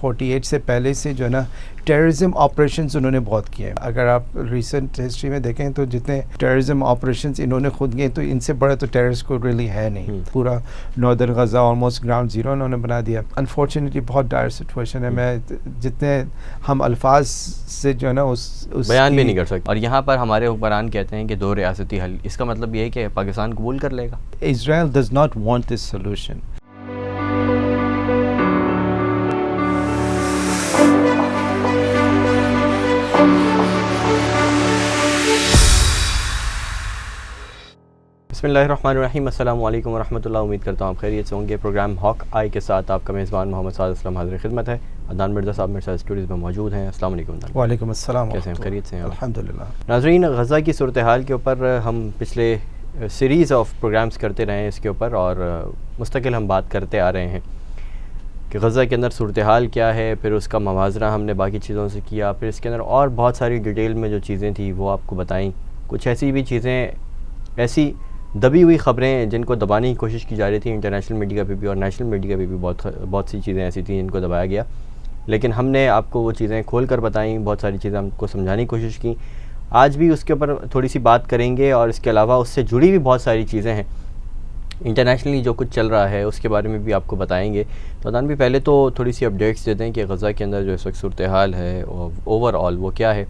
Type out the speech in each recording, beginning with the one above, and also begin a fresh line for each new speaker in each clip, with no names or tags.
48 سے پہلے سے جو ہے نا ٹیررزم آپریشنز انہوں نے بہت کیے ہیں. اگر آپ ریسنٹ ہسٹری میں دیکھیں تو جتنے ٹیررزم آپریشنز انہوں نے خود کیے تو ان سے بڑا تو ٹیررسٹ کو ریلی ہے نہیں. پورا northern Gaza almost ground zero انہوں نے بنا دیا. انفارچونیٹلی بہت ڈائر سچویشن ہے. میں جتنے ہم الفاظ سے جو ہے نا اس
بیان بھی نہیں کر سکتے. اور یہاں پر ہمارے حکمران کہتے ہیں کہ دو ریاستی حل. اس کا مطلب یہ ہے کہ پاکستان قبول کر لے گا.
Israel does not want this solution.
بسم اللہ الرحمن الرحیم. السلام علیکم ورحمۃ اللہ. امید کرتا ہوں آپ خیریت سے ہوں گے. پروگرام ہاک آئی کے ساتھ آپ کا میزبان محمد سعد اسلم حاضر خدمت ہے. عدنان مرزا صاحب میرے ساتھ اسٹوڈیوز میں موجود ہیں. السلام علیکم.
وعلیکم السلام.
کیسے ہیں؟ خیریت سے ہیں؟
الحمدللہ.
ناظرین، غزہ کی صورتحال کے اوپر ہم پچھلے سیریز آف پروگرامز کرتے رہے ہیں اس کے اوپر، اور مستقل ہم بات کرتے آ رہے ہیں کہ غزہ کے اندر صورتحال کیا ہے. پھر اس کا موازنہ ہم نے باقی چیزوں سے کیا. پھر اس کے اندر اور بہت ساری ڈیٹیل میں جو چیزیں تھیں وہ آپ کو بتائیں. کچھ ایسی بھی چیزیں، ایسی دبی ہوئی خبریں جن کو دبانے کی کوشش کی جا رہی تھی انٹرنیشنل میڈیا پہ بھی اور نیشنل میڈیا پہ بھی. بہت سی چیزیں ایسی تھیں جن کو دبایا گیا، لیکن ہم نے آپ کو وہ چیزیں کھول کر بتائیں. بہت ساری چیزیں ہم کو سمجھانے کی کوشش کی. آج بھی اس کے اوپر تھوڑی سی بات کریں گے، اور اس کے علاوہ اس سے جڑی بھی بہت ساری چیزیں ہیں. انٹرنیشنلی جو کچھ چل رہا ہے اس کے بارے میں بھی آپ کو بتائیں گے. تو عدنان بھی پہلے تو تھوڑی سی اپڈیٹس دیتے ہیں کہ غزہ کے اندر جو اس وقت صورتحال ہے اوور آل وہ کیا ہے.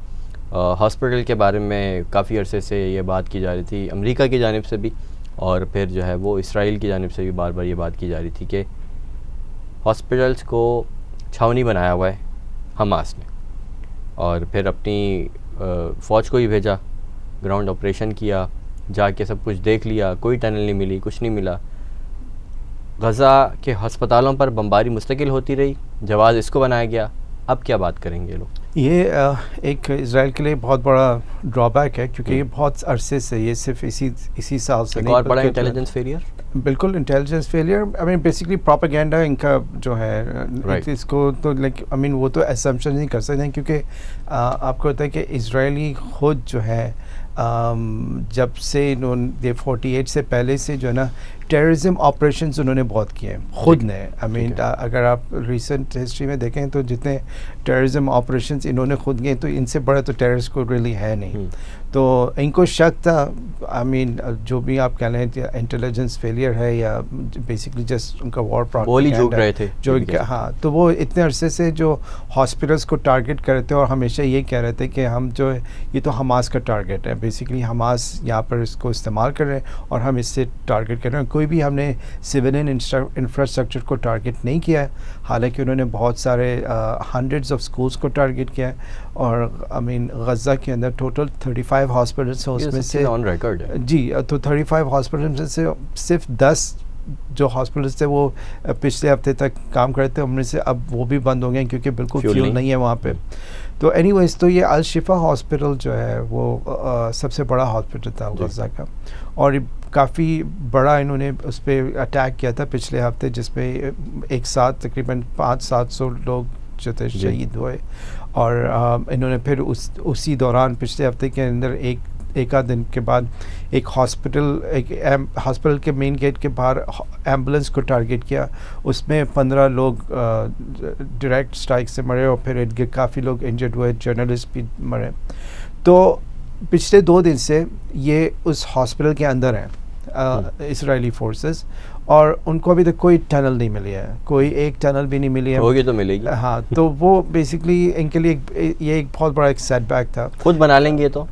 ہاسپٹل کے بارے میں کافی عرصے سے یہ بات کی جا رہی تھی امریکہ کی جانب سے بھی، اور پھر جو ہے وہ اسرائیل کی جانب سے بھی بار بار یہ بات کی جا رہی تھی کہ ہاسپٹلس کو چھاونی بنایا ہوا ہے حماس نے، اور پھر اپنی فوج کو ہی بھیجا، گراؤنڈ آپریشن کیا، جا کے سب کچھ دیکھ لیا. کوئی ٹنل نہیں ملی، کچھ نہیں ملا. غزہ کے ہسپتالوں پر بمباری مستقل ہوتی رہی. جواز اس کو بنایا گیا. اب کیا بات کریں گے لوگ؟
یہ ایک اسرائیل کے لیے بہت بڑا ڈرا بیک ہے، کیونکہ یہ بہت عرصے سے، یہ صرف اسی سال سے
ایک اور بڑا انٹیلیجنس فیلئر. بالکل
انٹیلیجنس فیلئر. آئی مین بیسکلی پروپیگنڈا ان کا جو ہے اس کو تو لائک آئی مین وہ تو ایسمپشن نہیں کر سکتے ہیں، کیونکہ آپ کو ہوتا ہے کہ اسرائیلی خود جو ہے جب سے انہوں نے 48 سے پہلے سے جو ہے نا ٹیررزم آپریشنز انہوں نے بہت کیے ہیں خود نے. آئی مین اگر آپ ریسنٹ ہسٹری میں دیکھیں تو جتنے ٹیررزم آپریشنز انہوں نے خود کیے تو ان سے بڑا تو ٹیررسٹ کو ریلی ہے نہیں. تو ان کو شک تھا. آئی مین جو بھی آپ کہہ لیں انٹیلیجنس فیلئر ہے یا بیسکلی جسٹ ان کا وار پروپیگنڈا جو ہاں، تو وہ اتنے عرصے سے جو ہاسپٹلس کو ٹارگٹ کر رہے تھے اور ہمیشہ یہ کہہ رہے تھے کہ ہم جو یہ تو حماس کا ٹارگٹ ہے. بیسکلی حماس یہاں پر اس کو استعمال کر رہے ہیں اور ہم اس سے ٹارگٹ کر رہے ہیں. کوئی بھی ہم نے سویلین انفراسٹرکچر کو ٹارگٹ نہیں کیا ہے، حالانکہ انہوں نے بہت سارے ہنڈریڈز آف اسکولس کو ٹارگٹ کیا ہے. اور آئی مین غزہ کے اندر ٹوٹل 35 ہاسپٹلس ہیں، اس میں سے
آن ریکارڈ ہے
جی. تو 35 ہاسپٹلس میں سے صرف 10 جو ہاسپٹلس تھے وہ پچھلے ہفتے تک کام کرتے تھے، ان میں سے اب وہ بھی بند ہو گئے کیونکہ بالکل فیول نہیں ہے وہاں پہ. تو اینی ویز تو یہ الشفا ہاسپٹل جو ہے وہ سب سے بڑا ہاسپٹل تھا غزہ کا، اور کافی بڑا انہوں نے اس پہ اٹیک کیا تھا پچھلے ہفتے، جس پہ ایک ساتھ تقریباً 500-700 لوگ جو تھے شہید ہوئے. اور انہوں نے پھر اسی دوران پچھلے ہفتے کے اندر ایک آدھ دن کے بعد ایک ہاسپٹل کے مین گیٹ کے باہر ایمبولنس کو ٹارگٹ کیا. اس میں 15 لوگ ڈائریکٹ اسٹرائک سے مرے اور پھر کافی لوگ انجرڈ ہوئے، جرنلسٹ بھی مرے. تو پچھلے 2 دن سے یہ اس ہاسپٹل کے اندر ہیں اسرائیلی فورسز، اور ان کو ابھی تک کوئی ٹنل نہیں ملی ہے، کوئی ایک ٹنل بھی نہیں ملی ہے.
ہوگی تو ملے گی.
ہاں، تو وہ بیسکلی ان کے لیے یہ ایک بہت بڑا ایک سیٹ بیک تھا.
خود بنا لیں گے تو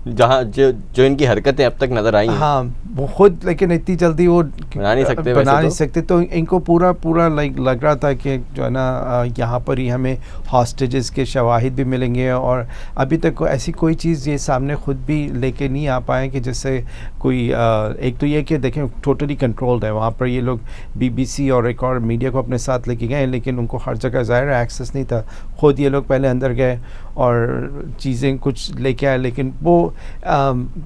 جہاں جو ان کی حرکتیں اب تک نظر آئی ہیں،
ہاں وہ خود، لیکن اتنی جلدی وہ بنا نہیں سکتے. تو ان کو پورا لگ رہا تھا کہ جو ہے نا یہاں پر ہی ہمیں ہاسٹیجز کے شواہد بھی ملیں گے، اور ابھی تک ایسی کوئی چیز یہ سامنے خود بھی لے کے نہیں آ پائے کہ جس سے کوئی ایک تو یہ کہ دیکھیں ٹوٹلی کنٹرولڈ ہے وہاں پر. یہ لوگ BBC اور ایک اور میڈیا کو اپنے ساتھ لے کے گئے، لیکن ان کو ہر جگہ ظاہر ایکسیس نہیں تھا. خود یہ لوگ پہلے اندر گئے اور چیزیں کچھ لے کے آئے، لیکن وہ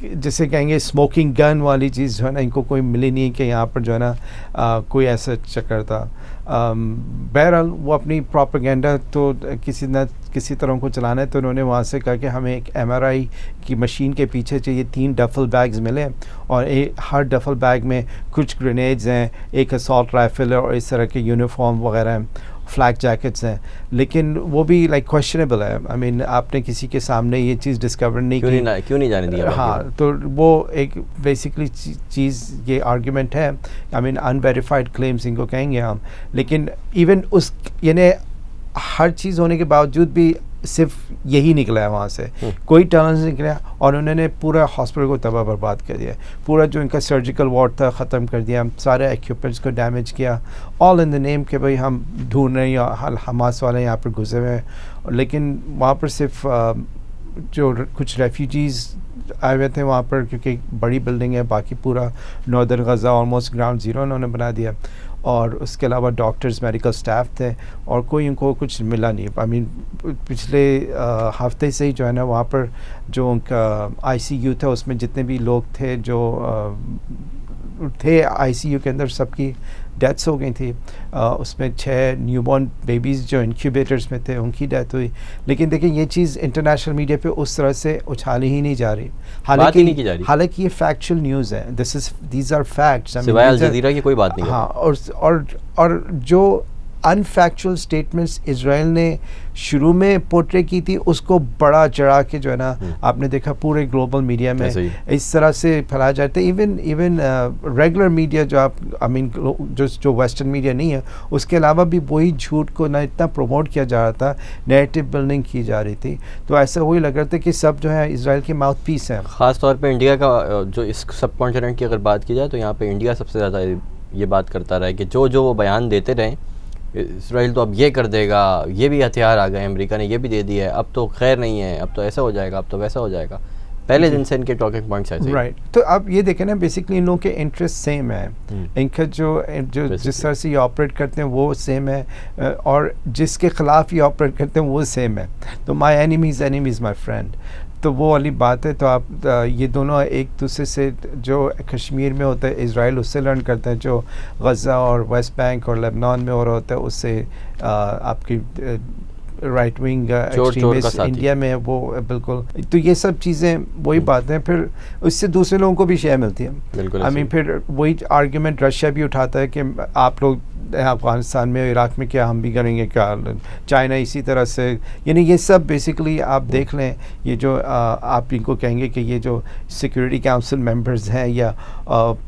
جیسے کہیں گے اسموکنگ گن والی چیز جو ہے نا ان کو کوئی ملی نہیں کہ یہاں پر جو ہے نا کوئی ایسا چکر تھا. بہرحال وہ اپنی پروپیگنڈا تو کسی طرح کو چلانا ہے، تو انہوں نے وہاں سے کہا کہ ہمیں ایک MRI کی مشین کے پیچھے چاہیے 3 ڈفل بیگز ملے، اور ہر ڈفل بیگ میں کچھ گرینیڈز ہیں، ایک اسالٹ رائفل ہے اور اس طرح کے یونیفارم وغیرہ ہیں. فلیک جیکٹس ہیں, لیکن وہ بھی لائک کویشچنیبل ہے. آئی مین آپ نے کسی کے سامنے یہ چیز ڈسکور نہیں کی,
کیوں نہیں جانے دیا؟
ہاں, تو وہ ایک بیسکلی چیز یہ آرگیومنٹ ہے. آئی مین انویریفائڈ کلیمز ان کو کہیں گے ہم, لیکن ایون اس یعنی ہر چیز ہونے کے باوجود بھی صرف یہی نکلا ہے وہاں سے, کوئی ٹرنس نہیں نکلا, اور انہوں نے پورا ہاسپٹل کو تباہ برباد کر دیا, پورا جو ان کا سرجیکل وارڈ تھا ختم کر دیا, سارے ایکوپمنٹس کو ڈیمیج کیا, آل ان دا نیم کہ بھائی ہم ڈھونڈ رہے ہیں, حماس والے یہاں پر گھسے ہوئے ہیں. لیکن وہاں پر صرف جو کچھ ریفیوجیز آئے ہوئے تھے وہاں پر, کیونکہ بڑی بلڈنگ ہے, باقی پورا northern Gaza almost ground zero انہوں نے بنا دیا, اور اس کے علاوہ ڈاکٹرز میڈیکل سٹاف تھے, اور کوئی ان کو کچھ ملا نہیں. آئی مین پچھلے ہفتے سے ہی جو ہے نا وہاں پر جو ان کا آئی سی یو تھا اس میں جتنے بھی لوگ تھے جو تھے آئی سی یو کے اندر, سب کی ڈیتھس ہو گئی تھی. اس میں 6 نیو بورن بیبیز جو انکیوبیٹرز میں تھے ان کی ڈیتھ ہوئی. لیکن دیکھیں یہ چیز انٹرنیشنل میڈیا پہ اس طرح سے اچھالی ہی نہیں جا رہی, حالانکہ یہ فیکچوئل نیوز ہے. دیز آر فیکٹس,
سوائے الجزیرہ کی کوئی بات نہیں.
ہاں, اور جو انفیکچوئل اسٹیٹمنٹس اسرائیل نے شروع میں پورٹرے کی تھی اس کو بڑا چڑھا کے جو ہے نا آپ نے دیکھا پورے گلوبل میڈیا میں اس طرح سے پھیلایا جاتا ہے. ایون ریگولر میڈیا جو آپ آئی مین جو ویسٹرن میڈیا نہیں ہے اس کے علاوہ بھی وہی جھوٹ کو نہ اتنا پروموٹ کیا جا رہا تھا, نیریٹو بلڈنگ کی جا رہی تھی. تو ایسا وہی لگ رہا تھا کہ سب جو ہے اسرائیل کے ماؤتھ پیس ہیں.
خاص طور پہ انڈیا کا جو اس سب کانٹیننٹ کی اگر بات کی جائے تو یہاں پہ انڈیا سب سے زیادہ یہ بات کرتا رہا ہے کہ جو وہ بیان دیتے رہیں اسرائیل تو اب یہ کر دے گا, یہ بھی ہتھیار آ گئے, امریکہ نے یہ بھی دے دیا ہے, اب تو خیر نہیں ہے, اب تو ایسا ہو جائے گا, اب تو ویسا ہو جائے گا. پہلے دن سے ان کے ٹاکنگ پوائنٹس ایسے.
رائٹ, تو اب یہ دیکھیں نا بیسکلی ان لوگوں کے انٹرسٹ سیم ہے, ان کا جو جس طرح سے یہ آپریٹ کرتے ہیں وہ سیم ہے, اور جس کے خلاف یہ آپریٹ کرتے ہیں وہ سیم ہے. تو مائی اینیمی از مائی فرینڈ, تو وہ والی بات ہے. تو آپ یہ دونوں ایک دوسرے سے جو کشمیر میں ہوتا ہے اسرائیل اس سے لرن کرتے ہیں, جو غزہ اور ویسٹ بینک اور لیبنان میں ہو رہا ہوتا ہے اس سے آپ کی رائٹ ونگ ایکسٹریمسٹ انڈیا میں وہ بالکل. تو یہ سب چیزیں وہی بات ہیں, پھر اس سے دوسرے لوگوں کو بھی شے ملتی ہے. آئی مین پھر وہی آرگیومنٹ رشیا بھی اٹھاتا ہے کہ آپ لوگ افغانستان میں عراق میں کیا ہم بھی کریں گے کیا, چائنا اسی طرح سے. یعنی یہ سب بیسکلی آپ دیکھ لیں, یہ جو آپ ان کو کہیں گے کہ یہ جو سیکورٹی کاؤنسل ممبرز ہیں یا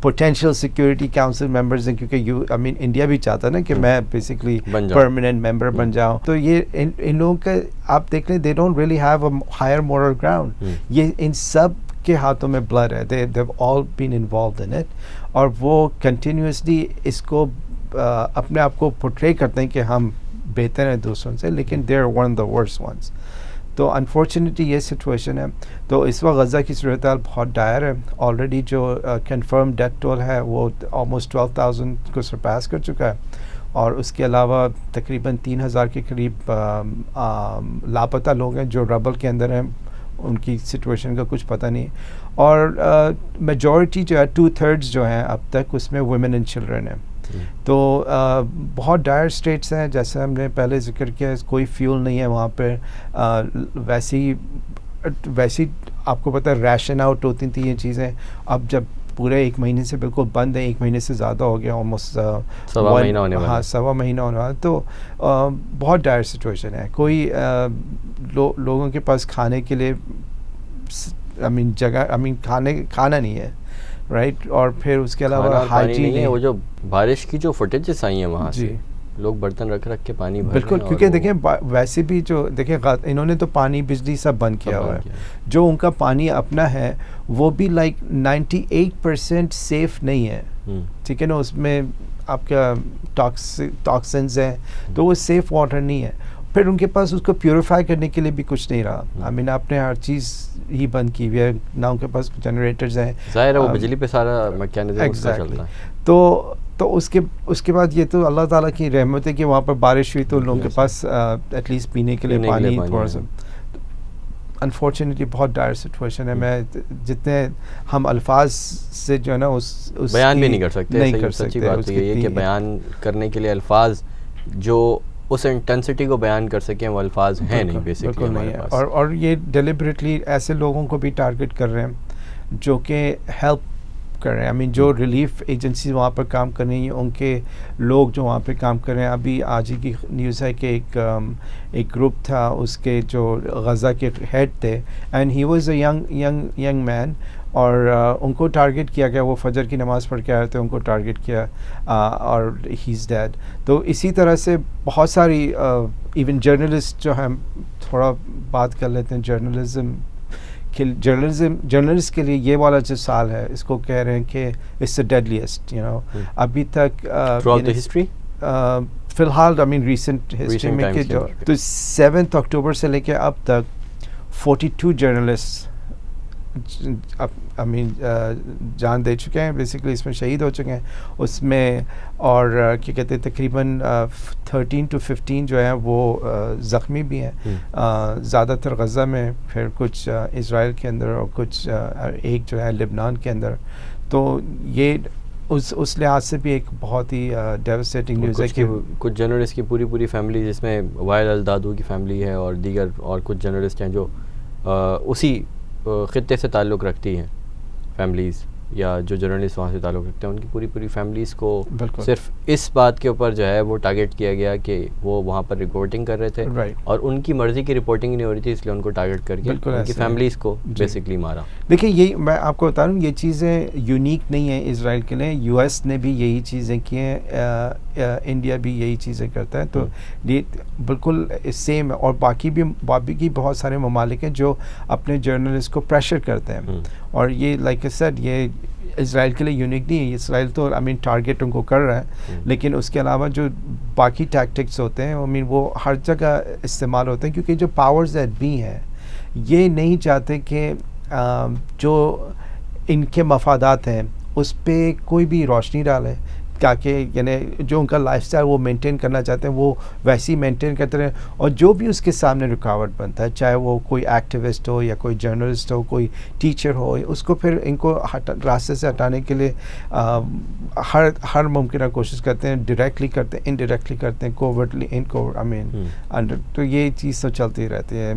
پوٹینشیل سیکورٹی کاؤنسل ممبرز ہیں, کیونکہ آئی مین انڈیا بھی چاہتا ہے نا کہ میں بیسکلی پرماننٹ ممبر بن جاؤں. تو یہ ان لوگوں کا آپ دیکھ لیں they don't really have a higher moral ground. یہ ان سب کے ہاتھوں میں بلڈ ہے, they have all been involved in it, اور وہ کنٹینیوسلی اس کو اپنے آپ کو پورٹرے کرتے ہیں کہ ہم بہتر ہیں دوسروں سے, لیکن they are one of the worst ones. تو انفارچونیٹلی یہ سچویشن ہے. تو اس وقت غزہ کی صورتحال بہت ڈائر ہے. آلریڈی جو کنفرم ڈیتھ ٹول ہے وہ آلموسٹ 12,000 کو سرپاس کر چکا ہے, اور اس کے علاوہ تقریباً 3,000 کے قریب لاپتہ لوگ ہیں جو ربل کے اندر ہیں, ان کی سچویشن کا کچھ پتہ نہیں. اور میجورٹی جو ہے 2/3 جو ہیں اب تک اس میں ویمن اینڈ چلڈرن ہیں. تو بہت ڈائر اسٹیٹس ہیں, جیسے ہم نے پہلے ذکر کیا, کوئی فیول نہیں ہے وہاں پہ. ویسی آپ کو پتہ ہے ریشن آؤٹ ہوتی تھیں یہ چیزیں, اب جب پورے 1 مہینے سے بالکل بند ہے, 1 مہینے سے زیادہ ہو گیا, آلموسٹ 1.25 مہینہ ہونے والا. تو بہت ڈائر سچویشن ہے. کوئی لوگوں کے پاس کھانے کے لیے جگہ کھانا نہیں ہے, رائٹ. اور پھر اس کے علاوہ ہائیجین ہے.
وہ جو بارش کی جو فوٹیجز آئی ہیں وہاں سے لوگ برتن رکھ کے پانی بھر
بالکل, کیونکہ دیکھیں ویسے بھی جو دیکھیں انہوں نے تو پانی بجلی سب بند کیا ہوا ہے. جو ان کا پانی اپنا ہے وہ بھی لائک 98% سیف نہیں ہے, ٹھیک ہے نا. اس میں آپ کا ٹاکسنز ہیں, تو وہ سیف واٹر نہیں ہے. پھر ان کے پاس اس کو پیوریفائی کرنے کے لیے بھی کچھ نہیں رہا. آئی مین آپ نے ہر چیز ہی بند کی ہوئی ہے, نہ ان کے پاس جنریٹرز ہیں,
ظاہر ہے وہ بجلی پہ سارا میکینزم چلتا ہے.
تو اس کے بعد یہ تو اللہ تعالیٰ کی رحمت ہے کہ وہاں پر بارش ہوئی تو لوگوں کے پاس ایٹ لیسٹ پینے کے لیے پانی تھوڑا سا. انفارچونیٹلی بہت ڈائر سچویشن ہے. میں جتنے ہم الفاظ سے جو ہے نا اس
بیان بھی نہیں کر سکتے. یہ کہ بیان کرنے کے لیے الفاظ جو اس انٹینسٹی کو بیان کر سکیں وہ الفاظ ہیں نہیں بیسکلی ہمارے پاس. اور
یہ ڈیلیبریٹلی ایسے لوگوں کو بھی ٹارگٹ کر رہے ہیں جو کہ ہیلپ کر رہے ہیں. جو ریلیف ایجنسیز وہاں پر کام کر رہی ہیں ان کے لوگ جو وہاں پہ کام کر رہے ہیں. ابھی آج ہی کی نیوز ہے کہ ایک گروپ تھا اس کے جو غزہ کے ہیڈ تھے and he was a young man, اور ان کو ٹارگٹ کیا گیا. وہ فجر کی نماز پڑھ کے آئے تھے, ان کو ٹارگٹ کیا اور ہی از ڈیڈ. تو اسی طرح سے بہت ساری ایون جرنلسٹ جو ہیں, تھوڑا بات کر لیتے ہیں جرنلسٹ کے لیے یہ والا جو سال ہے اس کو کہہ رہے ہیں کہ اٹس دا ڈیڈلیسٹ ابھی تک
ہسٹری
فی الحال ریسنٹ ہسٹری میں کہ جو تو 7 اکتوبر سے لے کے اب تک 42 جرنلسٹ جان دے چکے ہیں, بیسکلی اس میں شہید ہو چکے ہیں اس میں, اور کیا کہتے ہیں تقریباً 13 to 15 جو ہیں وہ زخمی بھی ہیں, زیادہ تر غزہ میں, پھر کچھ اسرائیل کے اندر اور کچھ ایک جو ہے لبنان کے اندر. تو یہ اس لحاظ سے بھی ایک بہت ہی ڈیوسٹیٹنگ نیوز ہے کہ
کچھ جرنلسٹ کی پوری فیملی, جس میں وائل الدادو کی فیملی ہے اور دیگر اور کچھ جرنلسٹ ہیں جو اسی خطے سے تعلق رکھتی ہیں, فیملیز یا جو جرنلسٹ وہاں سے تعلق رکھتے ہیں ان کی پوری فیملیز کو صرف اس بات کے اوپر جو ہے وہ ٹارگٹ کیا گیا کہ وہ وہاں پر رپورٹنگ کر رہے تھے اور ان کی مرضی کی رپورٹنگ نہیں ہو رہی تھی, اس لیے ان کو ٹارگٹ کر کے ان کی فیملیز کو بیسکلی مارا.
دیکھیں یہ میں آپ کو بتا رہا ہوں, یہ چیزیں یونیک نہیں ہیں اسرائیل کے لیے, یو ایس نے بھی یہی چیزیں کی ہیں, انڈیا بھی یہی چیزیں کرتا ہے, تو یہ بالکل سیم ہے. اور باقی بھی بہت سارے ممالک ہیں جو اپنے جرنلسٹ کو پریشر کرتے ہیں, اور یہ لائک اے سیڈ یہ اسرائیل کے لیے یونیک نہیں ہے. اسرائیل تو ٹارگیٹ ان کو کر رہا ہے, لیکن اس کے علاوہ جو باقی ٹیکٹکس ہوتے ہیں وہ ہر جگہ استعمال ہوتے ہیں, کیونکہ جو پاورز ایٹ بی ہیں یہ نہیں چاہتے کہ جو ان کے مفادات ہیں اس پہ کوئی بھی روشنی ڈالے, تاکہ یعنی جو ان کا لائف اسٹائل وہ مینٹین کرنا چاہتے ہیں وہ ویسے ہی مینٹین کرتے رہیں, اور جو بھی اس کے سامنے رکاوٹ بنتا ہے, چاہے وہ کوئی ایکٹیوسٹ ہو یا کوئی جرنلسٹ ہو, کوئی ٹیچر ہو, اس کو پھر ان کو راستے سے ہٹانے کے لیے ہر ممکنہ کوشش کرتے ہیں, ڈائریکٹلی کرتے ہیں, انڈائریکٹلی کرتے ہیں, کوورٹلی تو یہ چیز تو چلتی رہتی ہے.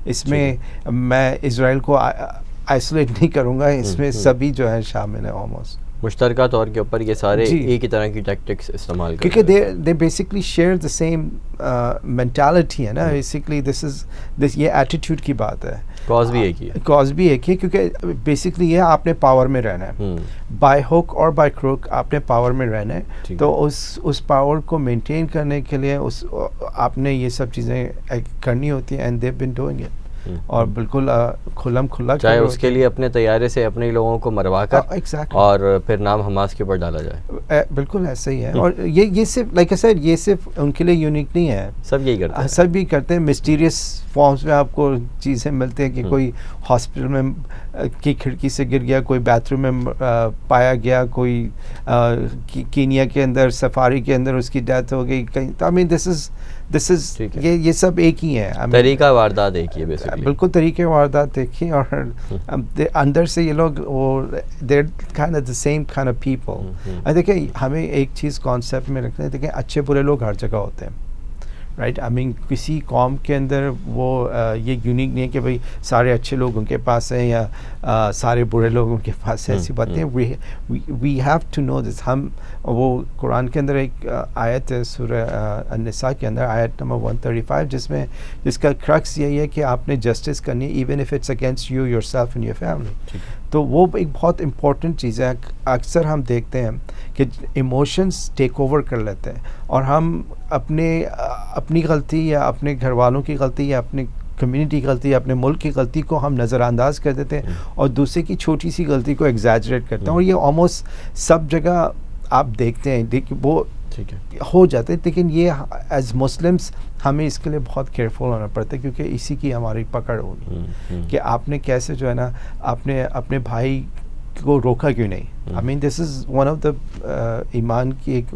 اس میں میں اسرائیل کو آئسولیٹ نہیں کروں گا, اس میں سبھی جو ہے شامل ہیں آلموسٹ.
مشترکہ طور کے اوپر یہ سارے ایک ہی طرح کی ٹیکٹکس استعمال کرتے ہیں,
کیونکہ they basically share the same mentality ہے نا, بیسکلی یہ ایٹیٹیوڈ کی بات ہے.
کاز بھی ایک ہی ہے,
کیونکہ بیسکلی یہ آپ نے پاور میں رہنا ہے, بائی ہک اور بائی کروک آپ نے پاور میں رہنا ہے, تو اس پاور کو مینٹین کرنے کے لیے آپ نے یہ سب چیزیں کرنی ہوتی ہیں, and they have been doing it. اور بالکل کھلا
چاہے اس کے لیے اپنے طیارے سے اپنے لوگوں کو مروا کر اور پھر نام حماس کے اوپر ڈالا جائے.
بالکل ایسا ہی ہے, اور یہ صرف لائک اے سیڈ یہ صرف ان کے لیے یونیک نہیں ہے,
سب یہی کرتے ہیں,
سب بھی کرتے ہیں. مسٹیریس فارمز میں آپ کو چیزیں ملتے ہیں کہ کوئی ہاسپٹل میں کی کھڑکی سے گر گیا, کوئی بیتھ روم میں پایا گیا, کوئی کینیا کے اندر سفاری کے اندر اس کی ڈیتھ ہو گئی کہیں. دس از یہ سب ایک ہی ہے,
طریقہ واردات ایک ہی ہے,
بالکل طریقے واردات دیکھیں, اور اندر سے یہ لوگ وہ they're kind of the same kind of people. دیکھیں ہمیں ایک چیز کانسیپٹ میں رکھنا ہے, دیکھیں اچھے برے لوگ ہر جگہ ہوتے ہیں, رائٹ. کسی قوم کے اندر وہ یہ یونیک نہیں ہے کہ بھائی سارے اچھے لوگ ان کے پاس ہیں یا سارے برے لوگ ان کے پاس ہیں, ایسی باتیں. وی ہیو ٹو نو دس. ہم وہ قرآن کے اندر ایک آیت ہے سورہ النساء کے اندر, آیت نمبر 135, جس کا کرکس یہی ہے کہ آپ نے جسٹس کرنی even if it's against you yourself and your family. تو وہ ایک بہت امپورٹنٹ چیز ہے. اکثر ہم دیکھتے ہیں کہ ایموشنز ٹیک اوور کر لیتے ہیں, اور ہم اپنی غلطی یا اپنے گھر والوں کی غلطی یا اپنی کمیونٹی کی غلطی یا اپنے ملک کی غلطی کو ہم نظر انداز کر دیتے ہیں, اور دوسرے کی چھوٹی سی غلطی کو ایگزیجریٹ کرتے ہیں, اور یہ آلموسٹ سب جگہ آپ دیکھتے ہیں وہ ہو جاتے ہیں. لیکن یہ ایز مسلمس ہمیں اس کے لیے بہت کیئرفل ہونا پڑتا ہے, کیونکہ اسی کی ہماری پکڑ ہوگی کہ آپ نے کیسے جو ہے نا آپ نے اپنے بھائی کو روکا کیوں نہیں. دس از ون آف دا ایمان کی ایک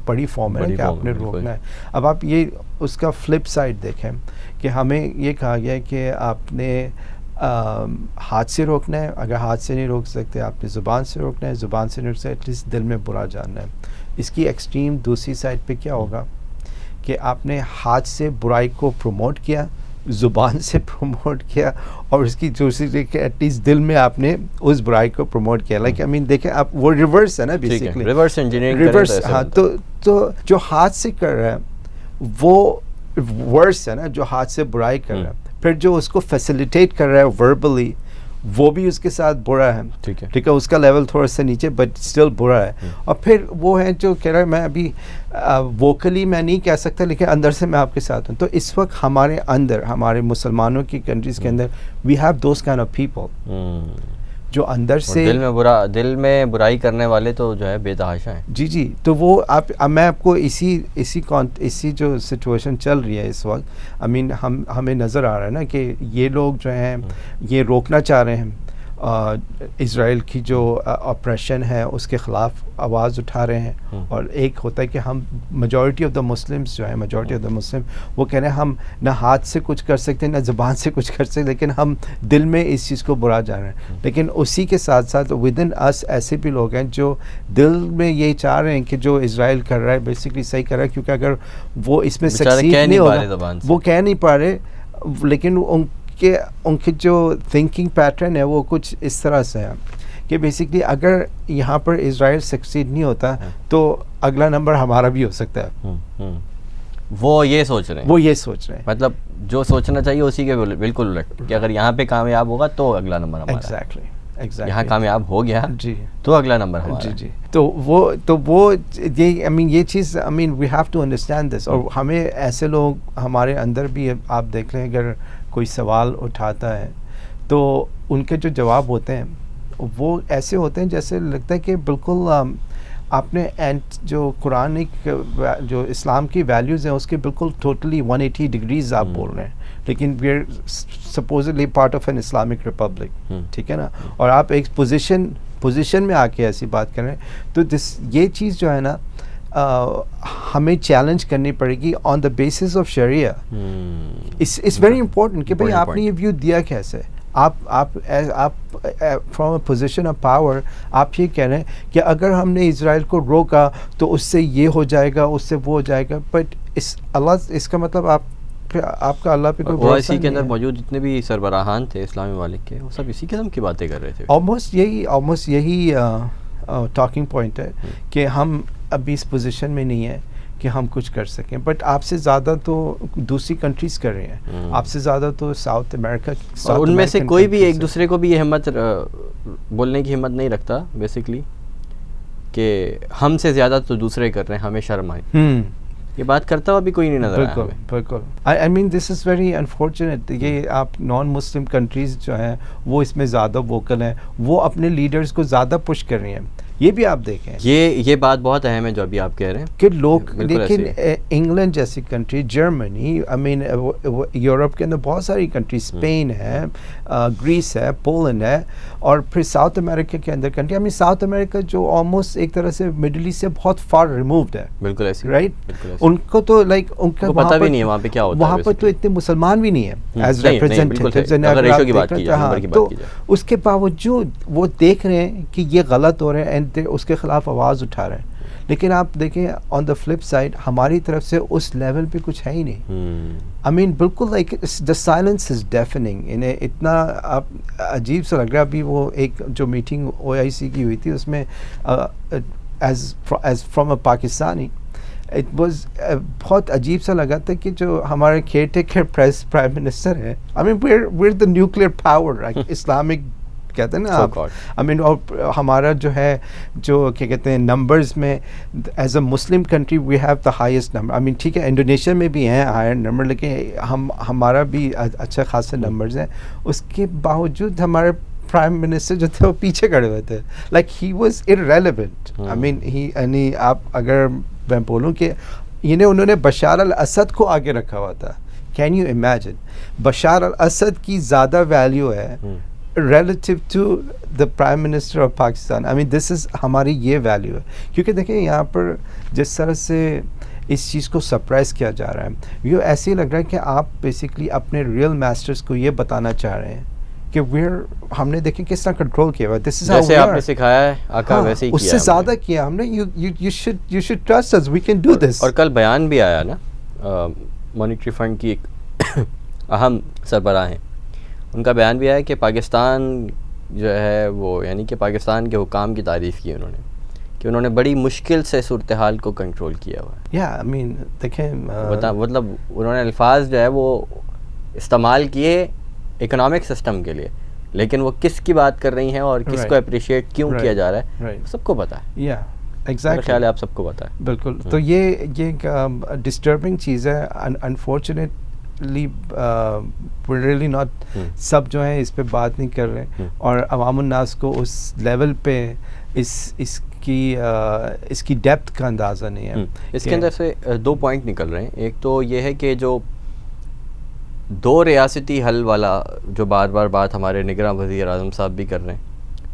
بڑی فارم ہے کہ آپ نے روکنا ہے. اب آپ یہ اس کا فلپ سائڈ دیکھیں کہ ہمیں یہ کہا گیا ہے کہ آپ نے ہاتھ سے روکنا ہے, اگر ہاتھ سے نہیں روک سکتے آپ نے زبان سے روکنا ہے, زبان سے نہیں روک سکتے ایٹ لیسٹ دل میں برا جاننا ہے. اس کی ایکسٹریم دوسری سائڈ پہ کیا ہوگا کہ آپ نے ہاتھ سے برائی کو پروموٹ کیا, زبان سے پروموٹ کیا اور اس کی دوسری کہ ایٹ لیسٹ دل میں آپ نے اس برائی کو پروموٹ کیا. لائک آئی مین دیکھیں آپ وہ ریورس ہے نا بیسکلی,
ریورس انجینئرنگ,
ریورس. ہاں تو جو ہاتھ سے کر رہا ہے وہ ورس ہے نا, جو ہاتھ سے برائی کر رہا ہے. پھر جو اس کو فیسیلیٹیٹ کر رہا ہے وربلی, وہ بھی اس کے ساتھ برا ہے. ٹھیک ہے, اس کا لیول تھوڑا سا نیچے بٹ اسٹل برا ہے. اور پھر وہ ہے جو کہہ رہا ہے, میں ابھی ووکلی میں نہیں کہہ سکتا لیکن اندر سے میں آپ کے ساتھ ہوں. تو اس وقت ہمارے اندر, ہمارے مسلمانوں کی کنٹریز کے اندر we have those kind of people جو اندر سے
دل میں برائی کرنے والے تو جو ہے بے تحاشا ہیں.
جی. تو وہ میں آپ کو اسی جو سچویشن چل رہی ہے اس وقت, آئی مین ہمیں نظر آ رہا ہے نا کہ یہ لوگ جو ہیں یہ روکنا چاہ رہے ہیں اسرائیل کی جو اپریشن ہے اس کے خلاف آواز اٹھا رہے ہیں. اور ایک ہوتا ہے کہ ہم میجورٹی آف دا مسلمس جو ہیں, میجورٹی آف دا مسلم وہ کہہ رہے ہیں ہم نہ ہاتھ سے کچھ کر سکتے نہ زبان سے کچھ کر سکتے, لیکن ہم دل میں اس چیز کو برا جا رہے ہیں. لیکن اسی کے ساتھ ساتھ ود ان اس ایسے بھی لوگ ہیں جو دل میں یہی چاہ رہے ہیں کہ جو اسرائیل کر رہا ہے بیسکلی صحیح کر رہا ہے, کیونکہ اگر وہ اس میں سکسیڈ نہیں ہوگا, وہ کہہ نہیں پا رہے, لیکن ان کی جو تھنکنگ پیٹرن ہے وہ کچھ اس طرح سے ہے کہ بیسکلی اگر یہاں پر اسرائیل سکسیڈ نہیں ہوتا تو اگلا نمبر ہمارا بھی ہو سکتا ہے.
وہ یہ سوچ رہے ہیں
مطلب
جو سوچنا چاہیے اسی کے بالکل الٹ, کہ اگر یہاں پہ کامیاب ہوگا تو اگلا نمبر ہمارا.
ایگزیکٹلی
یہاں کامیاب ہو گیا
جی
تو اگلا نمبر ہمارا.
جی. تو وہ یہ آئی مین یہ چیز I mean we have to understand this. اور ہمیں ایسے لوگ ہمارے اندر بھی, آپ دیکھ لیں اگر کوئی سوال اٹھاتا ہے تو ان کے جو جواب ہوتے ہیں وہ ایسے ہوتے ہیں جیسے لگتا ہے کہ بالکل آپ نے جو قرآنک جو اسلام کی ویلیوز ہیں اس کے بالکل ٹوٹلی 180 ڈگریز آپ بول رہے ہیں, لیکن we are supposedly part of an Islamic republic. ٹھیک ہے نا, اور آپ ایک پوزیشن میں آ کے ایسی بات کر رہے ہیں. تو یہ چیز جو ہے نا ہمیں چیلنج کرنی پڑے گی آن دا بیسس آف شریعہ. اٹس ویری امپورٹنٹ کہ بھائی آپ نے یہ ویو دیا کیسے. آپ from a position of power آپ یہ کہہ رہے ہیں کہ اگر ہم نے اسرائیل کو روکا تو اس سے یہ ہو جائے گا, اس سے وہ ہو جائے گا. بٹ اس کا مطلب آپ کا اللہ پہ کوئی بھروسہ
اسی کے اندر موجود جتنے بھی سربراہان تھے اسلامی ممالک کے, وہ سب اسی قسم کی باتیں کر رہے تھے.
آلموسٹ یہی ٹاکنگ پوائنٹ ہے کہ ہم ابھی اس پوزیشن میں نہیں ہیں کہ ہم کچھ کر سکیں. بٹ آپ سے زیادہ تو دوسری کنٹریز کر رہے ہیں, آپ سے زیادہ تو ساؤتھ امریکہ,
ان میں سے کوئی بھی ایک دوسرے کو بھی یہ ہمت بولنے کی ہمت نہیں رکھتا بیسکلی کہ ہم سے زیادہ تو دوسرے کر رہے ہیں, ہمیں شرم آئے. یہ بات کرتا ہوا بھی کوئی نہیں نظر آیا.
بالکل. آئی mean this is very unfortunate. یہ آپ نان مسلم کنٹریز جو ہیں وہ اس میں زیادہ ووکل ہیں, وہ اپنے لیڈرز کو زیادہ پش کر رہی ہیں. یہ بھی آپ دیکھیں,
یہ بات بہت اہم ہے جو ابھی آپ کہہ رہے ہیں
کہ لوگ, لیکن انگلینڈ جیسی کنٹری, جرمنی, آئی مین یورپ کے اندر بہت ساری کنٹری, اسپین ہے, گریس ہے, پولینڈ ہے, اور پھر ساؤتھ امریکہ کے اندر کنٹری. آئی مین ساؤتھ امریکہ جو آلموسٹ ایک طرح سے مڈل ایسٹ سے بہت فار ریمووڈ ہے.
بالکل ایسی,
رائٹ. ان کو تو لائک ان کا
پتہ بھی نہیں ہے وہاں پہ کیا ہوتا ہے.
وہاں پر تو اتنے مسلمان بھی نہیں ہیں ایز ریپرزینٹیٹیوز. تو اس کے باوجود وہ دیکھ رہے ہیں کہ یہ غلط ہو رہے ہیں اینڈ اس کے خلاف آواز اٹھا رہے ہیں. لیکن آپ دیکھیں آن دا فلپ سائڈ ہماری طرف سے اس لیول پہ کچھ ہے ہی نہیں. آئی مین بالکل لائک دا سائلنس از ڈیفننگ. انہیں اتنا عجیب سا لگ رہا. ابھی وہ ایک جو میٹنگ OIC کی ہوئی تھی اس میں as from a Pakistani it was بہت عجیب سا لگا تھا کہ جو ہمارے کیئر ٹیکر پرائم منسٹر ہیں, I mean we're the nuclear power Islamic کہتے ہیں نا آپ, آئی مین, اور ہمارا جو ہے جو کیا کہتے ہیں نمبرز میں as a Muslim country we have the highest number. I mean ٹھیک ہے انڈونیشیا میں بھی ہیں ہائر نمبر, لیکن ہمارا بھی اچھا خاصے نمبرز ہیں. اس کے باوجود ہمارے پرائم منسٹر جو تھے وہ پیچھے کھڑے ہوئے تھے, لائک ہی واز ارریلیونٹ. آئی مین یعنی آپ اگر میں بولوں کہ انہوں نے بشار الاسد کو آگے رکھا ہوا تھا. Can you imagine, Bashar al Assad کی زیادہ ویلیو ہے relative to the prime minister of Pakistan. I mean this is ہماری یہ ویلیو ہے. کیونکہ دیکھیں یہاں پر جس طرح سے اس چیز کو سپریس کیا جا رہا ہے, یہ ایسے ہی لگ رہا ہے کہ آپ بیسکلی اپنے ریئل ماسٹرز کو یہ بتانا چاہ رہے ہیں کہ ہم نے دیکھیں کس طرح کنٹرول کیا ہوا ہے. دس از
جیسے آپ نے سکھایا ہے آقا ویسے ہی کیا,
اس سے زیادہ کیا ہم نے. You should trust us, we can do this.
اور کل بیان بھی آیا نا مانیٹری فنڈ کی ایک اہم سربراہ ہیں. ان کا بیان بھی ہے کہ پاکستان جو ہے وہ یعنی کہ پاکستان کے حکام کی تعریف کی انہوں نے کہ انہوں نے بڑی مشکل سے صورتحال کو کنٹرول کیا ہوا ہے.
یا آئی مین دیکھیں
مطلب انہوں نے الفاظ جو ہے وہ استعمال کیے اکنامک سسٹم کے لیے, لیکن وہ کس کی بات کر رہی ہیں اور کس کو اپریشیٹ کیوں کیا جا رہا ہے سب کو پتہ ہے.
یا
میرا
ایگزیکٹلی
خیال ہے آپ سب کو پتہ ہے.
بالکل. تو یہ ایک ڈسٹربنگ چیز ہے. انفارچونیٹلی ریئلی ناٹ سب جو ہیں اس پہ بات نہیں کر رہے اور عوام الناس کو اس لیول پہ اس کی ڈیپتھ کا اندازہ نہیں ہے.
اس کے اندر سے 2 پوائنٹ نکل رہے ہیں. ایک تو یہ ہے کہ جو 2 ریاستی حل والا جو بار بار بات ہمارے نگراں وزیر اعظم صاحب بھی کر رہے ہیں,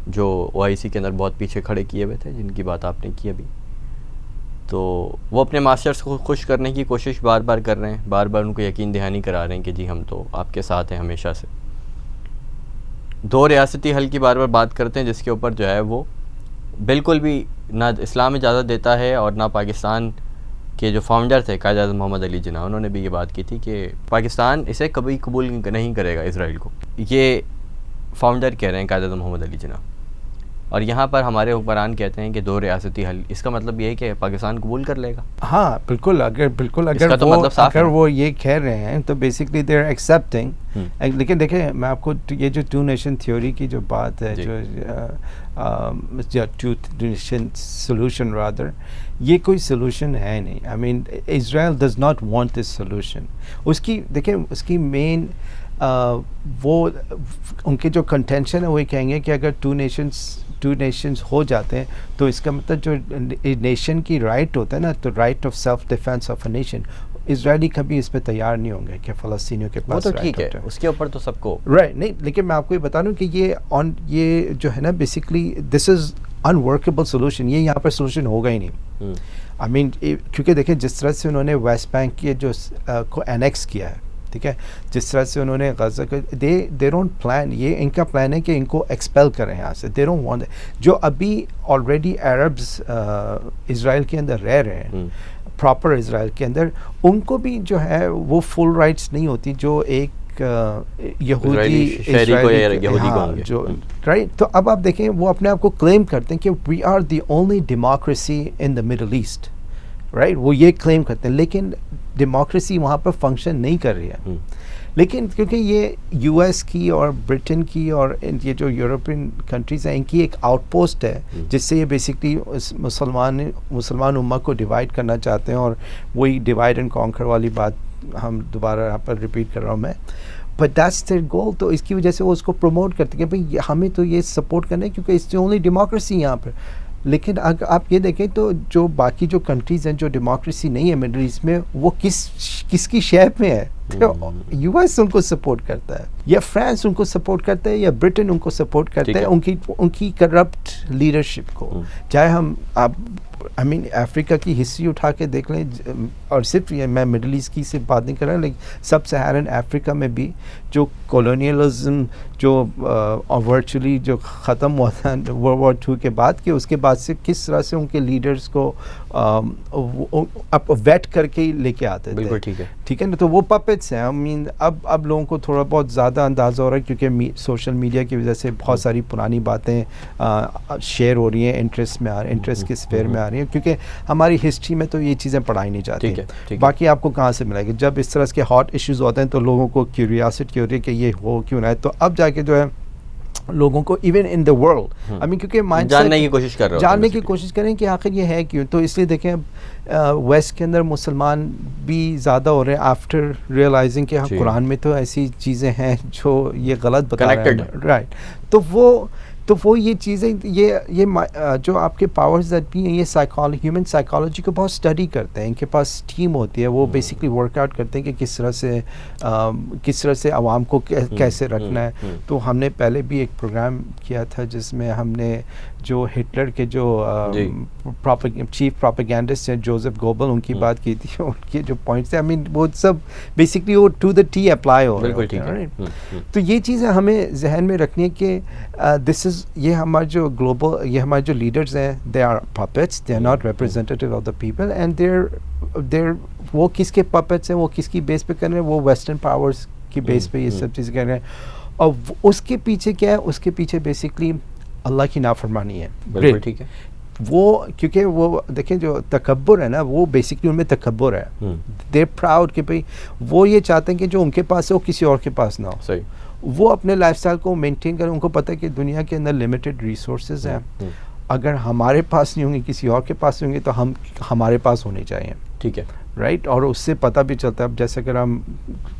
جو OIC کے اندر بہت پیچھے کھڑے کیے ہوئے تھے, جن کی بات آپ نے کی ابھی, تو وہ اپنے ماسٹرز کو خوش کرنے کی کوشش بار بار کر رہے ہیں, بار بار ان کو یقین دہانی کرا رہے ہیں کہ جی ہم تو آپ کے ساتھ ہیں ہمیشہ سے. 2 ریاستی حل کی بار بار بات کرتے ہیں جس کے اوپر جو ہے وہ بالکل بھی نہ اسلام اجازت دیتا ہے اور نہ پاکستان کے جو فاؤنڈر تھے قائد اعظم محمد علی جناح, انہوں نے بھی یہ بات کی تھی کہ پاکستان اسے کبھی قبول نہیں کرے گا اسرائیل کو. یہ فاؤنڈر کہہ رہے ہیں قائد اعظم محمد علی جناح, اور یہاں پر ہمارے حکمران کہتے ہیں کہ 2 ریاستی حل. اس کا مطلب یہ ہے کہ پاکستان قبول کر لے گا.
ہاں بالکل. اگر وہ یہ کہہ رہے ہیں تو بیسکلی دے آر ایکسیپٹنگ. لیکن دیکھیں میں آپ کو یہ جو 2 نیشن تھیوری کی جو بات ہے, جو 2 نیشن سولوشن رادر, یہ کوئی سولوشن ہے نہیں. I mean Israel does not want this solution. اس کی دیکھیں اس کی مین وہ ان کے جو کنٹینشن ہے وہ کہیں گے کہ اگر 2 نیشنز ہو جاتے ہیں تو اس کا مطلب جو نیشن کی رائٹ ہوتا ہے نا, تو right of self defence of a nation, Israeli کبھی اس پہ تیار نہیں ہوں گے کہ فلسطینیوں کے پاس.
وہ تو ٹھیک ہے, اس کے اوپر تو سب کو
رائٹ نہیں. لیکن میں آپ کو یہ بتا دوں کہ یہ جو ہے نا بیسکلی دس از انورکیبل سولوشن. یہ یہاں پر سولوشن ہوگا ہی نہیں. آئی مین کیونکہ دیکھیں جس طرح سے انہوں نے ویسٹ بینک کے جو کو اینیکس کیا ہے, ٹھیک ہے, جس طرح سے انہوں نے غزہ کو دے ڈونٹ پلان, یہ ان کا پلان ہے کہ ان کو ایکسپیل کریں یہاں سے. They don't want. جو ابھی آلریڈی عربز اسرائیل کے اندر رہ رہے ہیں, پراپر اسرائیل کے اندر, ان کو بھی جو ہے وہ فل رائٹس نہیں ہوتی جو ایک یہودی جو رائٹ. تو اب آپ دیکھیں وہ اپنے آپ کو کلیم کرتے ہیں کہ we are the only democracy in the Middle East, right. وہ یہ کلیم کرتے ہیں, لیکن ڈیموکریسی وہاں پر فنکشن نہیں کر رہی ہے. لیکن کیونکہ یہ US کی اور برٹن کی اور یہ جو یورپین کنٹریز ہیں, ان کی ایک آؤٹ پوسٹ ہے جس سے یہ بیسکلی مسلمان امہ کو ڈیوائڈ کرنا چاہتے ہیں, اور وہی ڈیوائڈ اینڈ کانکر والی بات ہم دوبارہ یہاں پر ریپیٹ کر رہا ہوں میں. But that's their goal. تو اس کی وجہ سے وہ اس کو پروموٹ کرتے ہیں کہ بھائی ہمیں تو یہ سپورٹ کرنا ہے کیونکہ اٹس دی اونلی ڈیموکریسی یہاں پر. لیکن اگر آپ یہ دیکھیں تو جو باقی جو کنٹریز ہیں جو ڈیموکریسی نہیں ہے مڈل ایسٹ میں, وہ کس کی شیپ میں ہے. US ان کو سپورٹ کرتا ہے, یا فرانس ان کو سپورٹ کرتا ہے, یا برٹن ان کو سپورٹ کرتا ہے ان کی کرپٹ لیڈرشپ کو. چاہے ہم آپ آئی مین افریقہ کی ہسٹری اٹھا کے دیکھ لیں, اور صرف یہ میں مڈل ایسٹ کی سے بات نہیں کر رہا, لیکن سب سہارن افریقہ میں بھی جو کولونیلزم جو ورچولی جو ختم ہوا تھا World War II کے بعد, کہ اس کے بعد سے کس طرح سے ان کے لیڈرز کو ویٹ کر کے لے کے آتے تھے.
بالکل ٹھیک ہے
نا. تو وہ پپٹس ہیں. آئی مین اب لوگوں کو تھوڑا بہت زیادہ اندازہ ہو رہا ہے کیونکہ سوشل میڈیا کی وجہ سے بہت ساری پرانی باتیں شیئر ہو رہی ہیں, انٹرسٹ کے سفیر میں آ رہی ہیں, کیونکہ ہماری ہسٹری میں تو یہ چیزیں پڑھائی نہیں جاتی. باقی آپ کو کہاں سے ملے گی؟ جب اس طرح کے ہاٹ ایشوز ہوتے ہیں تو لوگوں کو کیوریاسٹی ہوتی ہے کہ یہ ہو کیوں نہ ہے. تو اب جا کے جو ہے لوگوں کو even in the world I مین کیونکہ
جاننے کی کوشش
کریں کہ آخر یہ ہے کیوں. تو اس لیے دیکھیں ویسٹ کے اندر مسلمان بھی زیادہ ہو رہے ہیں آفٹر ریئلائزنگ کہ قرآن میں تو ایسی چیزیں ہیں جو یہ غلط بتا رہے ہیں, رائٹ. تو وہ یہ چیزیں یہ جو آپ کے پاورز بھی ہیں, یہ ہیومن سائیکالوجی کو بہت اسٹڈی کرتے ہیں. ان کے پاس ٹیم ہوتی ہے, وہ بیسکلی ورک آؤٹ کرتے ہیں کہ کس طرح سے عوام کو کیسے رکھنا ہے. تو ہم نے پہلے بھی ایک پروگرام کیا تھا جس میں ہم نے جو ہٹلر کے جو چیف پروپیگینڈسٹ ہیں جوزف گوبل, ان کی بات کی تھی. ان کے جو پوائنٹس ہیں آئی مین وہ سب بیسکلی وہ ٹو دا ٹی اپلائی ہو رہے ہیں. تو یہ چیزیں ہمیں ذہن میں رکھنی ہے کہ دس از یہ ہمارے جو گلوبل یہ ہمارے جو لیڈرز ہیں, they are puppets, they are not representative of the people, and there وہ کس کے پپٹس ہیں, وہ کس کی بیس پہ کر رہے ہیں, وہ ویسٹرن پاورز کی بیس پہ یہ سب چیزیں کر رہے ہیں. اور اس کے پیچھے کیا ہے, اس کے پیچھے بیسکلی اللہ کی نافرمانی ہے.
بالکل ٹھیک ہے.
وہ کیونکہ وہ دیکھیں جو تکبر ہے نا, وہ بیسکلی ان میں تکبر ہے. دے پراؤڈ کہ بھائی وہ یہ چاہتے ہیں کہ جو ان کے پاس ہے وہ کسی اور کے پاس نہ ہو.
صحیح.
وہ اپنے لائف سٹائل کو مینٹین کریں. ان کو پتہ ہے کہ دنیا کے اندر لمیٹڈ ریسورسز ہیں, اگر ہمارے پاس نہیں ہوں گے کسی اور کے پاس ہوں گے تو ہمارے پاس ہونے چاہیے. ٹھیک ہے, رائٹ. اور اس سے پتہ بھی چلتا ہے, اب جیسے اگر ہم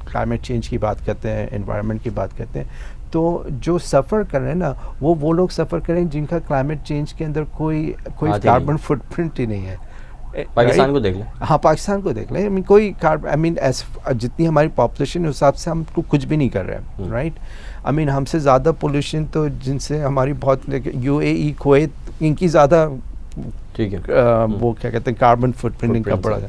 کلائمیٹ چینج کی بات کرتے ہیں, انوائرمنٹ کی بات کرتے ہیں, تو جو سفر کر رہے ہیں نا وہ لوگ سفر کریں جن کا کلائمیٹ چینج کے اندر کوئی کاربن فٹ پرنٹ ہی نہیں ہے.
پاکستان کو دیکھ لیں.
ہاں, پاکستان کو دیکھ لیں. کوئی جتنی ہماری پاپولیشن اس حساب سے ہم کچھ بھی نہیں کر رہے ہیں, رائٹ. ہم سے زیادہ پولوشن تو جن سے ہماری بہت UAE, کویت, ان کی زیادہ
ٹھیک ہے
وہ کیا کہتے ہیں کاربن فٹ پرنٹ ان کا بڑا ہے.